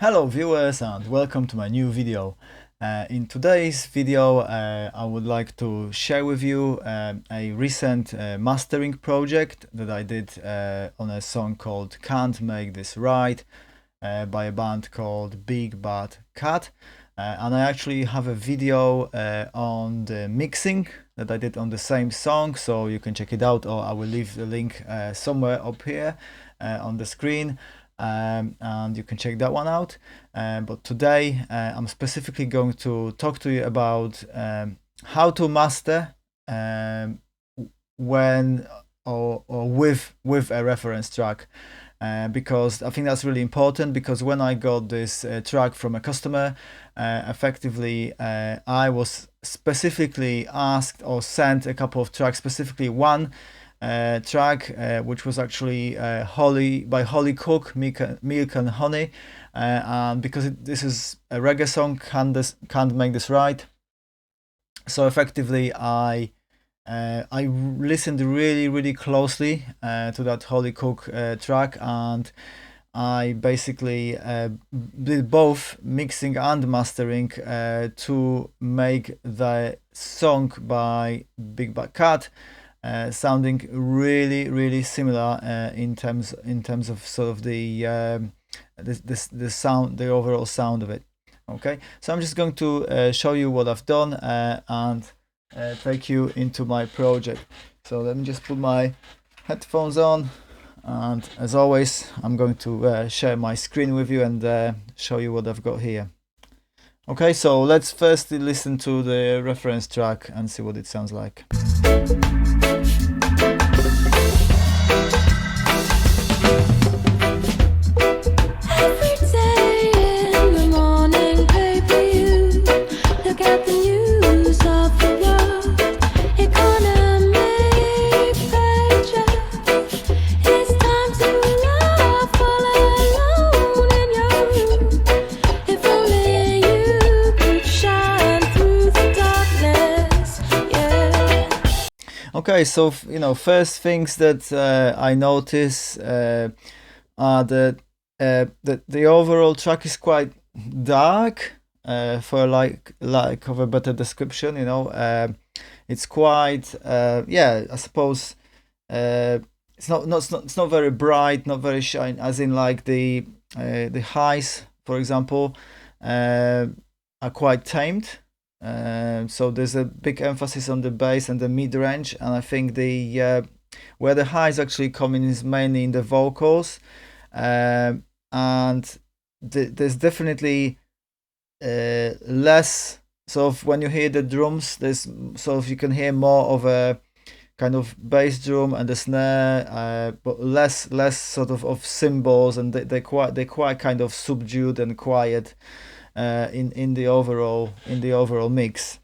Hello viewers and welcome to my new video. In today's video I would like to share with you a recent mastering project that I did on a song called Can't Make This Right by a band called Big Bad Cat. And I actually have a video on the mixing that I did on the same song, so you can check it out, or I will leave the link somewhere up here on the screen. And you can check that one out. But today I'm specifically going to talk to you about how to master when or with a reference track. Because I think that's really important, because when I got this track from a customer, effectively I was specifically asked or sent a couple of tracks, specifically one track which was actually Hollie Cook, Milk and Honey, and because this is a reggae song, Can't Make This Right. So effectively I listened really closely to that Hollie Cook track, and I basically did both mixing and mastering to make the song by Big Bad Cat sounding really similar in terms of sort of the sound, the overall sound of it. Okay, so I'm just going to show you what I've done and take you into my project. So let me just put my headphones on, and as always I'm going to share my screen with you and show you what I've got here. Okay, so let's first listen to the reference track and see what it sounds like. Okay, so first things that I notice are that the overall track is quite dark, for lack of a better description. It's quite yeah, I suppose it's not very bright, not very shine, as in like the highs, for example, are quite tamed. So there's a big emphasis on the bass and the mid-range, and I think the where the highs actually come in is mainly in the vocals, and there's definitely less sort of, when you hear the drums, there's sort of, you can hear more of a kind of bass drum and the snare, but less sort of cymbals, and they're quite kind of subdued and quiet in the overall mix.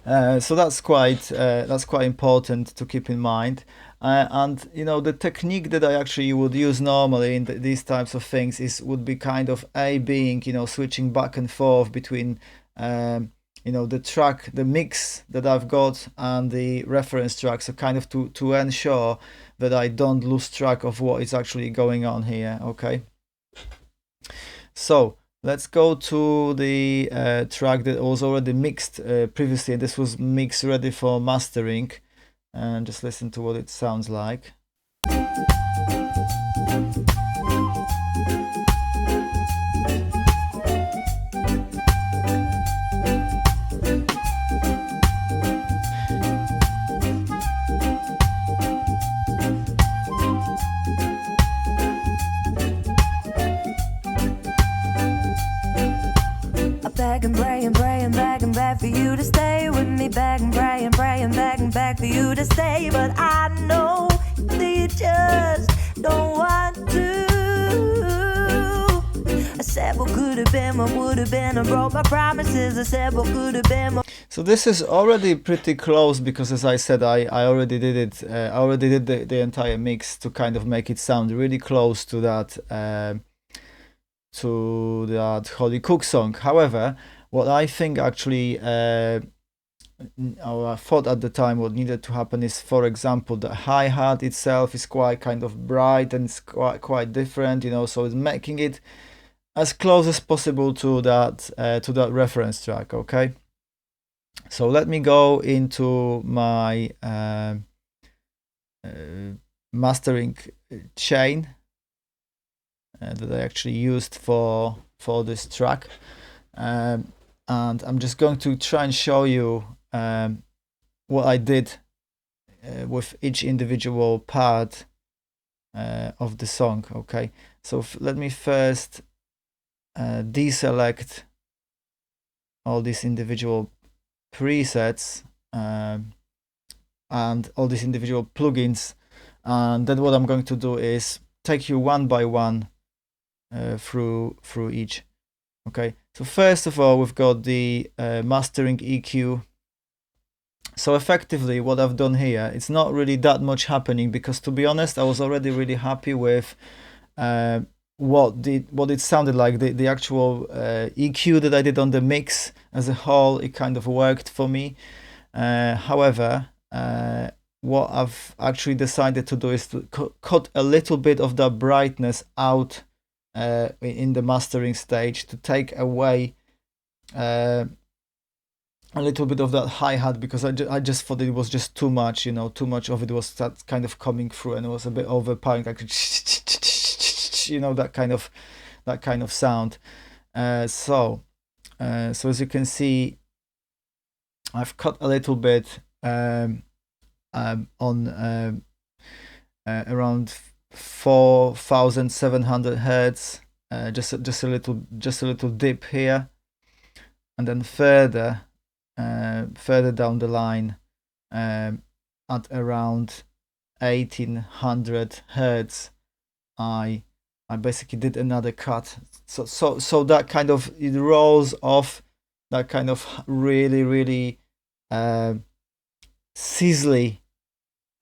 So that's quite important to keep in mind. And the technique that I actually would use normally in these types of things would be kind of being switching back and forth between the track, the mix that I've got, and the reference track, so kind of to ensure that I don't lose track of what is actually going on here. Okay, so let's go to the track that was already mixed previously. This was mixed ready for mastering, and just listen to what it sounds like. Begging, praying, begging back for you to stay with me. Begging, praying, begging back for you to stay. But I know that you just don't want to. I said what could have been, what would have been. I broke my promises. I said what could have been. So this is already pretty close, because as I said, I already did it. I already did the entire mix to kind of make it sound really close to that Hollie Cook song. However, what I think actually, or I thought at the time, what needed to happen is, for example, the hi-hat itself is quite kind of bright and it's quite different, so it's making it as close as possible to that reference track. Okay, so let me go into my mastering chain that I actually used for this track, and I'm just going to try and show you what I did with each individual part of the song. Okay, so let me first deselect all these individual presets and all these individual plugins, and then what I'm going to do is take you one by one through each. Okay, so first of all, we've got the mastering EQ. So effectively what I've done here, it's not really that much happening, because to be honest, I was already really happy with what it sounded like. The actual EQ that I did on the mix as a whole, it kind of worked for me. However, what I've actually decided to do is to cut a little bit of that brightness out in the mastering stage, to take away a little bit of that hi-hat, because I just thought it was just too much, too much of it was that kind of coming through, and it was a bit overpowering, like that kind of sound. So as you can see, I've cut a little bit on around 4,700 hertz, just a little dip here, and then further down the line at around 1800 hertz, I basically did another cut. So that kind of, it rolls off that kind of really sizzly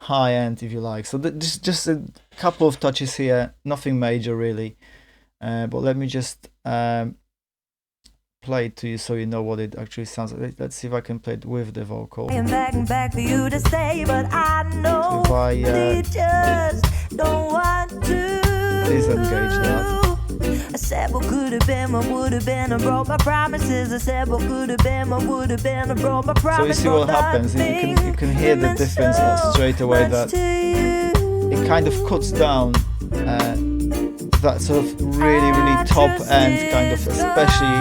high end, if you like. So just a couple of touches here, nothing major really, but let me just play it to you so you know what it actually sounds like. Let's see if I can play it with the vocal. Back for you to stay, but I know if I you just don't want to disengage that. I said what could have been, what would have been, I broke my promises. I said what could have been, what would have been, I broke my promises. So you see what happens, you can hear the difference straight away, that it kind of cuts down that sort of really top end kind of, especially in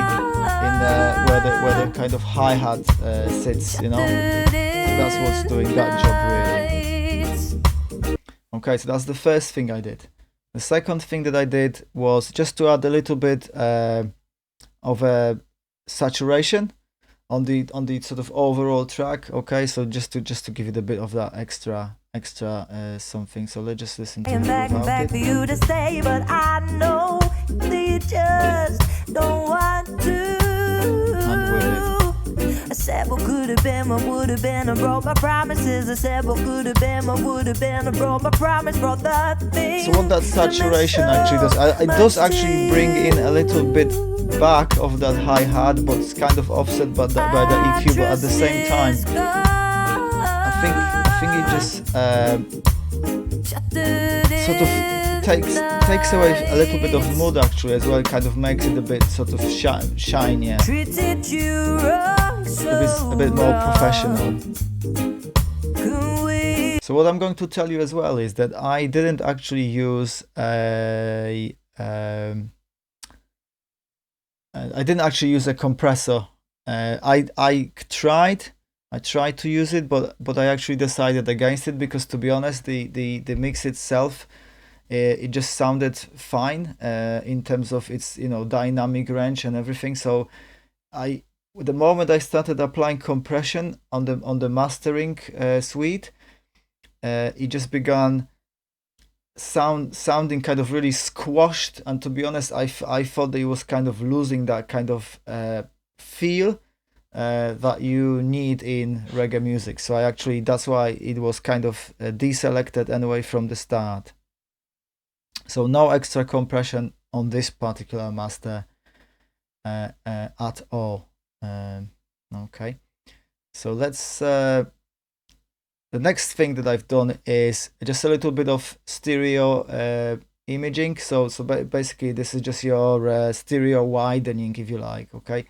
where the kind of hi-hat sits, that's what's doing that job really. Okay, so that's the first thing I did. The second thing that I did was just to add a little bit of a saturation on the sort of overall track. Okay, so just to give it a bit of that extra something. So let's just listen to it without for you to stay, but I know you just don't want to. And with it. I said what could have been, what would have been, I broke my promises. I said what could have been, what would have been, I broke my promise, brought that thing. So what that saturation actually does, it does actually bring in a little bit back of that hi-hat, but it's kind of offset by the EQ, but at the same time, I think it just sort of takes away a little bit of mood actually as well. It kind of makes it a bit sort of shinier, a bit more professional. So what I'm going to tell you as well is that I didn't actually use a compressor. I tried to use it, but I actually decided against it, because to be honest, the mix itself, it just sounded fine in terms of its dynamic range and everything. So the moment I started applying compression on the mastering suite, it just began sounding kind of really squashed, and to be honest, I thought that it was kind of losing that kind of feel that you need in reggae music. So that's why it was kind of deselected anyway from the start. So no extra compression on this particular master at all. Okay, so let's the next thing that I've done is just a little bit of stereo imaging. So basically this is just your stereo widening, if you like. Okay,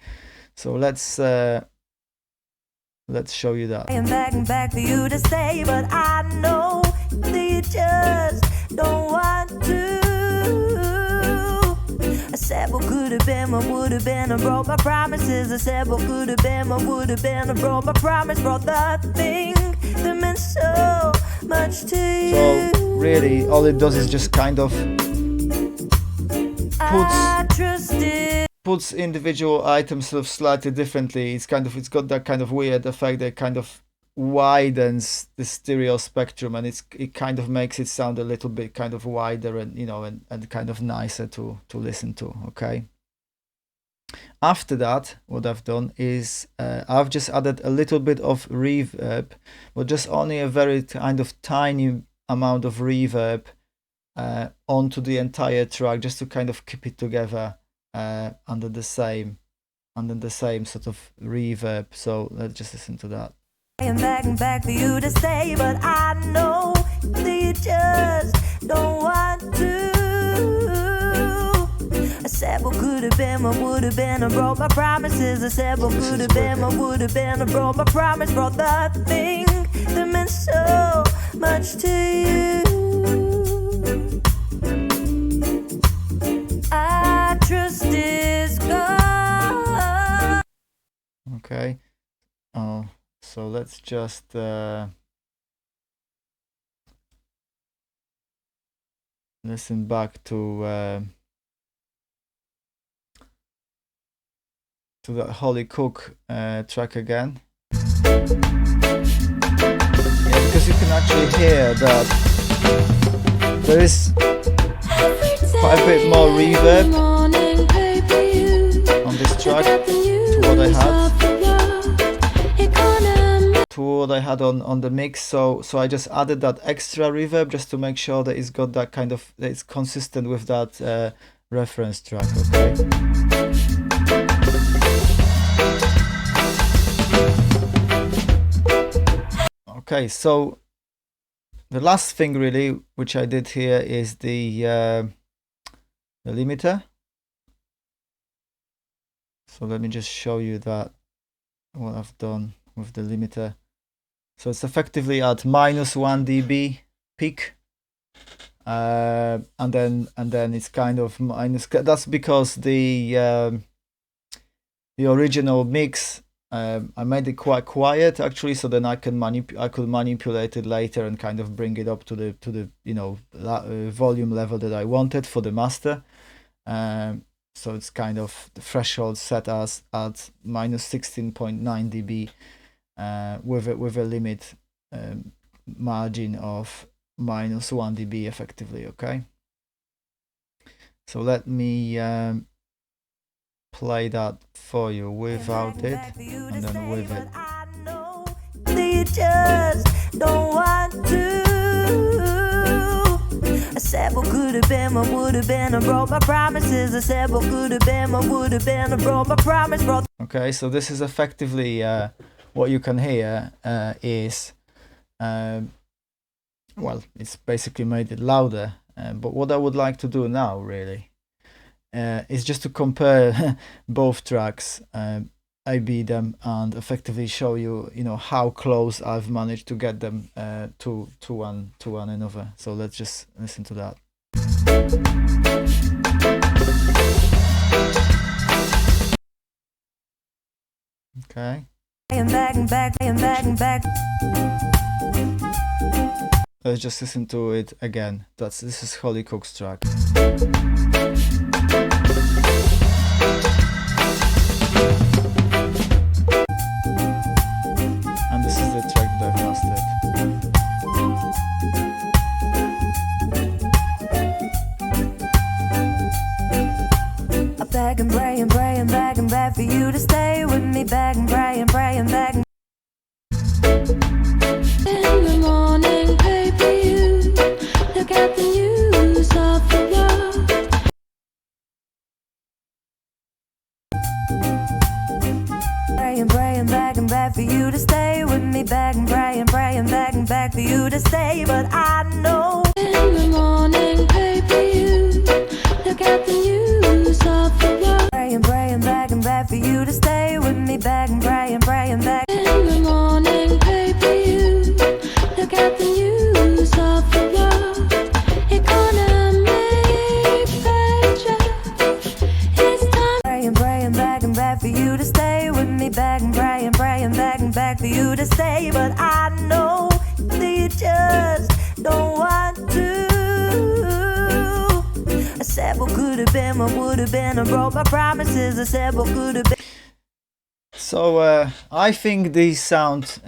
so let's show you that. And back for you to stay, but I know that you just don't want to. I said what could have been, what would have been, I broke my promises. I said what could have been, what would have been, I broke my promise, brought the thing that meant so much to you. So really, all it does is just kind of puts individual items sort of slightly differently. It's got that kind of weird effect that kind of widens the stereo spectrum, and it kind of makes it sound a little bit kind of wider and and kind of nicer to listen to. Okay. After that, what I've done is I've just added a little bit of reverb, but just only a very kind of tiny amount of reverb onto the entire track, just to kind of keep it together under the same sort of reverb. So let's just listen to that. And back for you to stay, but I know that you just don't want to. I said what could have been, what would have been, I broke my promises. I said what could have been, what would have been, I broke my promise, brought the thing that meant so much to you. I trust is gone. Okay. So let's just listen back to that Hollie Cook track again. Yeah, because you can actually hear that there is quite a bit more reverb on this track to what I had on the mix. So I just added that extra reverb just to make sure that it's got that kind of, that it's consistent with that reference track. Okay. Okay, so the last thing really which I did here is the limiter. So let me just show you that, what I've done with the limiter. So it's effectively at -1 dB peak, and then it's kind of minus. That's because the original mix, I made it quite quiet actually, so then I could manipulate it later and kind of bring it up to the volume level that I wanted for the master. So it's kind of the threshold set as at -16.9 dB with a limit margin of -1 dB effectively. Okay. So let me play that for you without it and then with it. You just don't want to. I said what could have been, what would have been, I broke my promises. I said what could have been, what would have been, I broke my promise. Okay, so this is effectively what you can hear is well, it's basically made it louder. But what I would like to do now really is just to compare both tracks, A/B them, and effectively show you, how close I've managed to get them to one another. So let's just listen to that. Okay. And back. Let's just listen to it again. This is Hollie Cook's track. And this is the track that I've mastered. I beg and pray and pray and beg and beg for you to stay with me. Beg and pray and pray and beg. In the morning paper, you look at the news of the world. Pray and pray and beg for you to stay with me. Beg and pray and beg for you to stay, but I know in the morning paper, you got the news off the wall. Praying, praying, begging, beg for you to stay with me. Begging, praying, praying, begging. In the morning, pray for you. Look at the news off the wall. Economy pressure. It's time. Praying, praying, begging, beg for you to stay with me. Begging, praying, praying, begging, beg for you to stay. But I know that you just don't want to. I said what could have been, what would have been. I broke my promises. I said what could have been. So I think these sound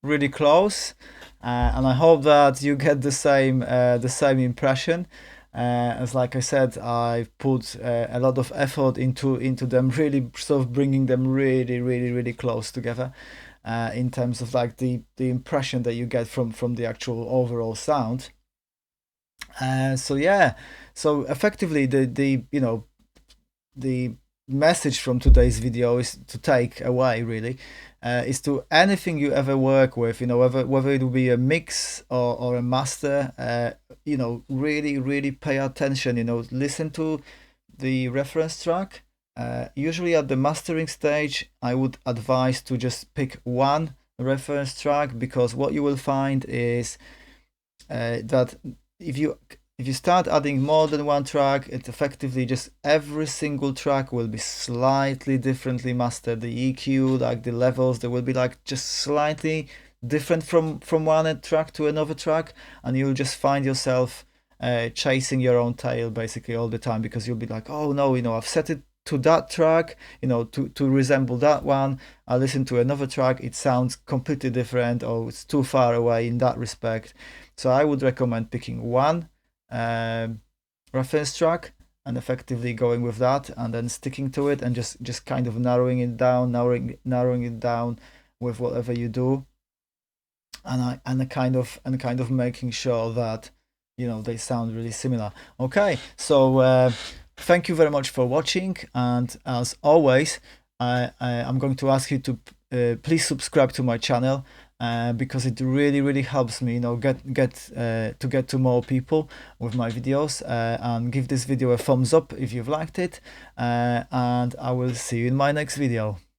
really close, and I hope that you get the same impression. As like I said, I put a lot of effort into them, really sort of bringing them really close together, in terms of like the impression that you get from the actual overall sound. So yeah, so effectively the you know the message from today's video is to take away really, is to anything you ever work with, whether it will be a mix or a master, really pay attention, listen to the reference track. Usually at the mastering stage I would advise to just pick one reference track, because what you will find is that if you start adding more than one track, it's effectively just every single track will be slightly differently mastered. The EQ, like the levels, they will be like just slightly different from one track to another track, and you'll just find yourself chasing your own tail basically all the time, because you'll be like, oh no, I've set it to that track, to resemble that one. I listen to another track, it sounds completely different, or it's too far away in that respect. So I would recommend picking one reference track and effectively going with that, and then sticking to it, and just kind of narrowing it down with whatever you do, and kind of making sure that they sound really similar. Okay, so thank you very much for watching, and as always, I'm going to ask you to please subscribe to my channel, because it really helps me, get to more people with my videos, and give this video a thumbs up if you've liked it, and I will see you in my next video.